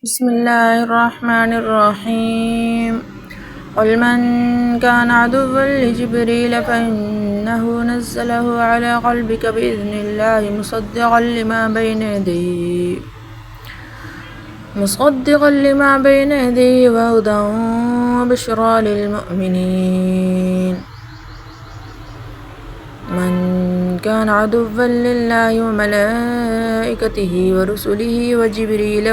بسم الله الرحمن الرحيم. قل من كان عدوا لجبريل فإنه نزله على قلبك بإذن الله مصدقا لما بين يديه وهدى وبشرى للمؤمنين. من كان عدوا لله وملائكته ورسله وجبريل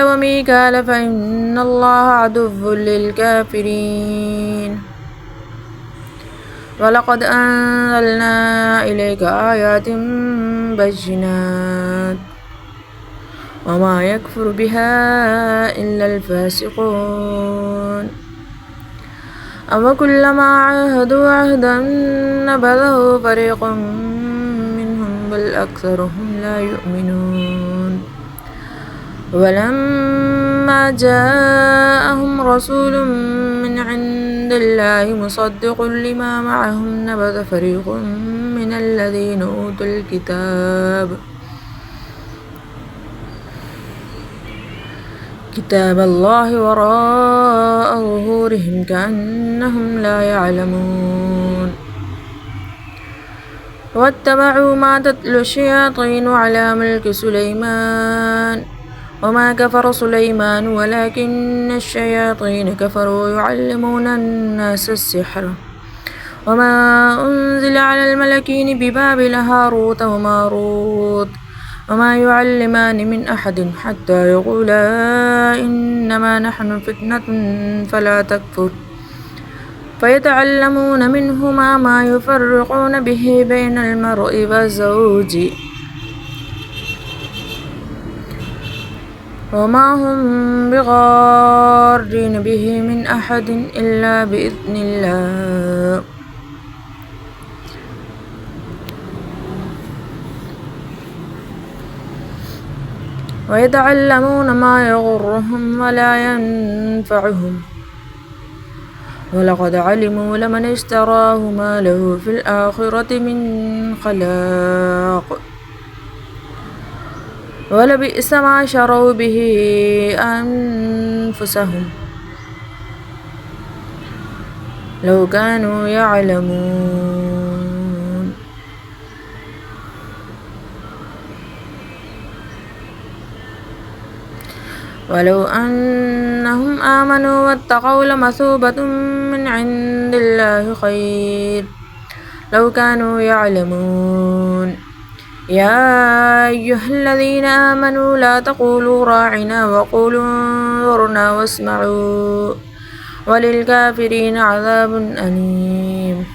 وميكال فإن الله عدو للكافرين. ولقد أنزلنا إليك آيات بينات وما يكفر بها إلا الفاسقون. أوكلما عاهدوا عهدا نبذه فريق منهم بل أكثرهم لا يؤمنون. ولما جاءهم رسول من عند الله مصدق لما معهم نبذ فريق من الذين أوتوا كتاب الله وراء ظهورهم كأنهم لا يعلمون. واتبعوا ما تتلو الشياطين على ملك سليمان وما كفر سليمان ولكن الشياطين كفروا يعلمون الناس السحر وما أنزل على الملكين ببابل هاروت وماروت وما يعلمان من أحد حتى يقولا إنما نحن فتنة فلا تكفر فيتعلمون منهما ما يفرقون به بين المرء وزوجه وما هم بضارين به من أحد إلا بإذن الله. ويتعلمون ما يضرهم ولا ينفعهم ولقد علموا لمن اشتراه ما له في الآخرة من خلاق ولبئس ما شروا به أنفسهم لو كانوا يعلمون. ولو أنهم آمنوا واتقوا لمثوبة من عند الله خير لو كانوا يعلمون. يا أيها الذين آمنوا لا تقولوا راعنا وقولوا انظرنا واسمعوا وللكافرين عذاب أليم.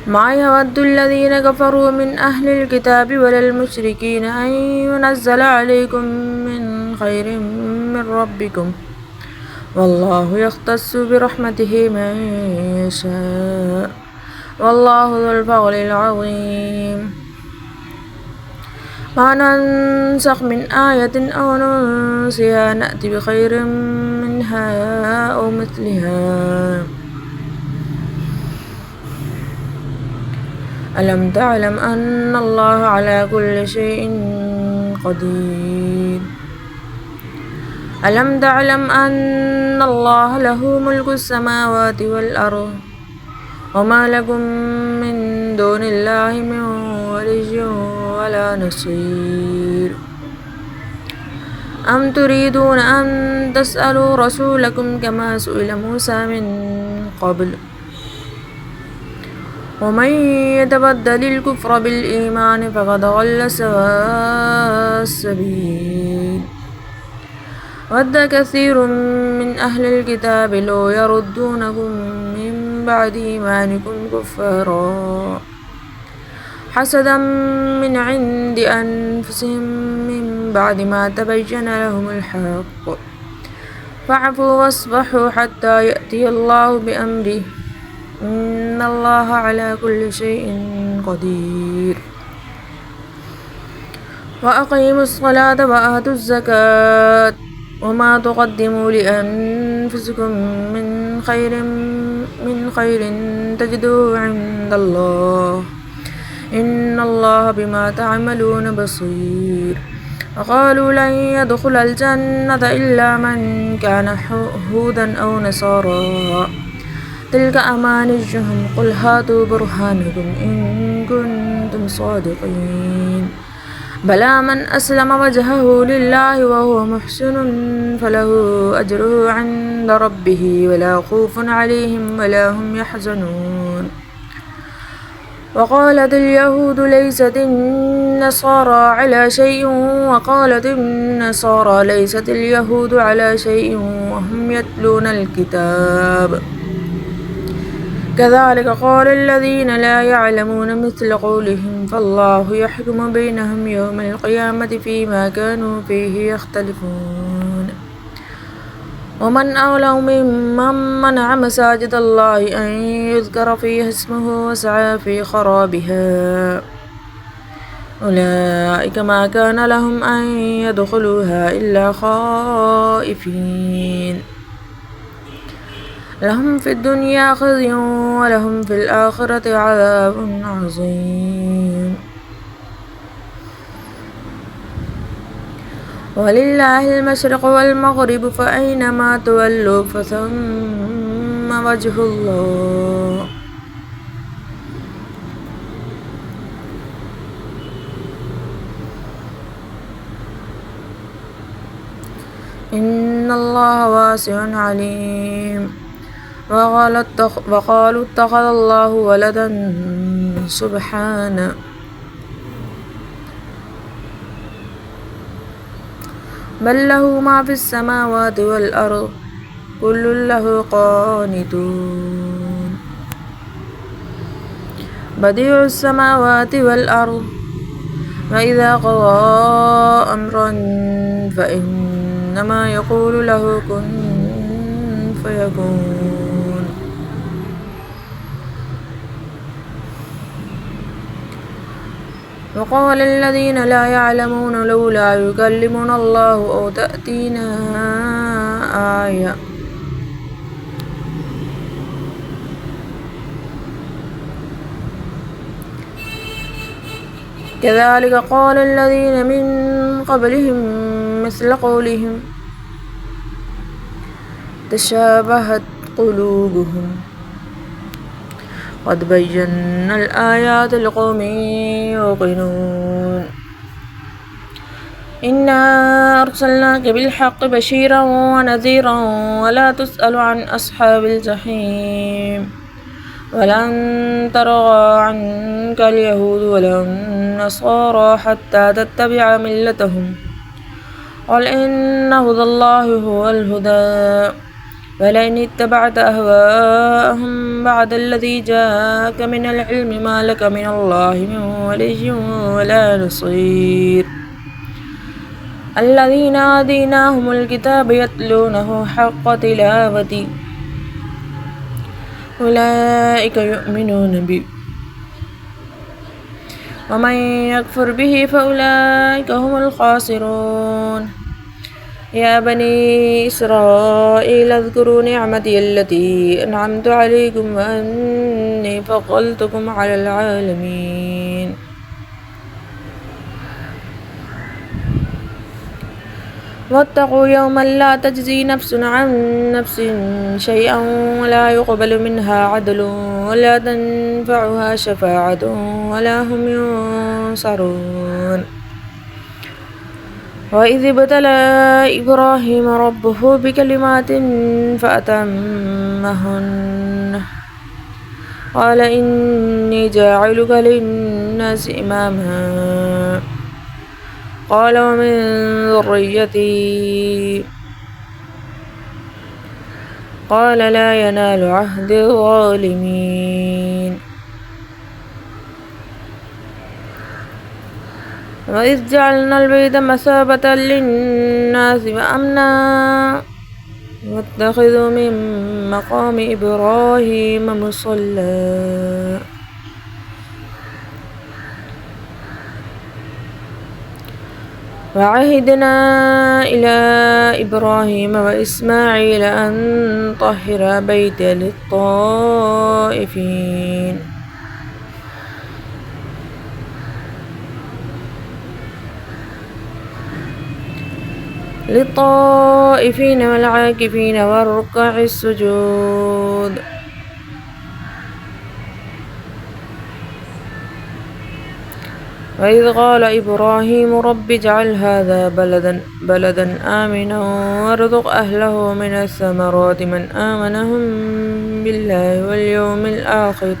ما يود الذين كفروا من أهل الكتاب ولا المشركين أن ينزل عليكم من خير من ربكم والله يختص برحمته من يشاء والله ذو الفضل العظيم. ما ننسخ من آية أو ننسها نأتي بخير منها أو مثلها. ألم تعلم أن الله على كل شيء قدير. ألم تعلم أن الله له ملك السماوات والأرض وما لكم من دون الله من ولي ولا نصير. أم تريدون أن تسألوا رسولكم كما سئل موسى من قبل ومن يتبدل الكفر بالإيمان فقد ضل سواء السبيل. ود كثير من أهل الكتاب لو يردونكم من بعد إيمانكم كفارا حسدا من عند أنفسهم من بعد ما تبين لهم الحق فاعفوا واصفحوا حتى يأتي الله بأمره إن الله على كل شيء قدير. وأقيموا الصلاة وآتوا الزكاة وما تقدموا لأنفسكم من خير تجدوه عند الله إن الله بما تعملون بصير وقالوا لن يدخل الجنة إلا من كان هودا أو نصارى تلك أمانيهم قل هاتوا برهانكم إن كنتم صادقين بلى من أسلم وجهه لله وهو محسن فله أجره عند ربه ولا خوف عليهم ولا هم يحزنون وقالت اليهود ليست النصارى على شيء وقالت النصارى ليست اليهود على شيء وهم يتلون الكتاب كذلك قال الذين لا يعلمون مثل قولهم فالله يحكم بينهم يوم القيامة فيما كانوا فيه يختلفون ومن أظلم ممن منع مساجد الله أن يذكر فيها اسمه وسعى في خرابها أولئك ما كان لهم أن يدخلوها إلا خائفين لهم في الدنيا خزي ولهم في الآخرة عذاب عظيم ولله المشرق والمغرب فأينما تولوا فثم وجه الله إن الله واسع عليم وقالوا اتخذ الله ولدا سبحانه بل له ما في السماوات والأرض كل له قانتون بديع السماوات والأرض وإذا قضى أمرا فإنما يقول له كن فيكون وقال الذين لا يعلمون لولا يكلمنا الله أو تأتينا آية كذلك قال الذين من قبلهم مثل قولهم تشابهت قلوبهم قد بينا الآيات لقوم يوقنون إنا أرسلناك بالحق بشيرا ونذيرا ولا تسأل عن أصحاب الجحيم ولن ترضى عنك اليهود ولا النصارى حتى تتبع ملتهم قل إن هدى الله هو الهدى ولئن اتبعت أهواءهم بعد الذي جاءك من العلم ما لك من الله من ولي ولا نصير الذين آتيناهم الكتاب يتلونه حق تلاوته أولئك يؤمنون به ومن يكفر به فأولئك هم الخاسرون يا بني إسرائيل اذكروا نعمتي التي أنعمت عليكم وأني فضلتكم على العالمين واتقوا يوما لا تجزي نفس عن نفس شيئا ولا يقبل منها عدل ولا تنفعها شفاعة ولا هم ينصرون وإذ ابتلى إبراهيم ربه بكلمات فأتمهن قال إني جاعلك للناس إماما قال ومن ذريتي قال لا ينال عهد الظالمين وإذ جعلنا البيت مثابة للناس وأمنا واتخذوا من مقام إبراهيم مصلى وعهدنا إلى إبراهيم وإسماعيل أن طهر بيتي للطائفين للطائفين والعاكفين والركع السجود. وإذ قال إبراهيم رب اجعل هذا بلدا آمنا وارزق أهله من الثمرات من آمنهم بالله واليوم الآخر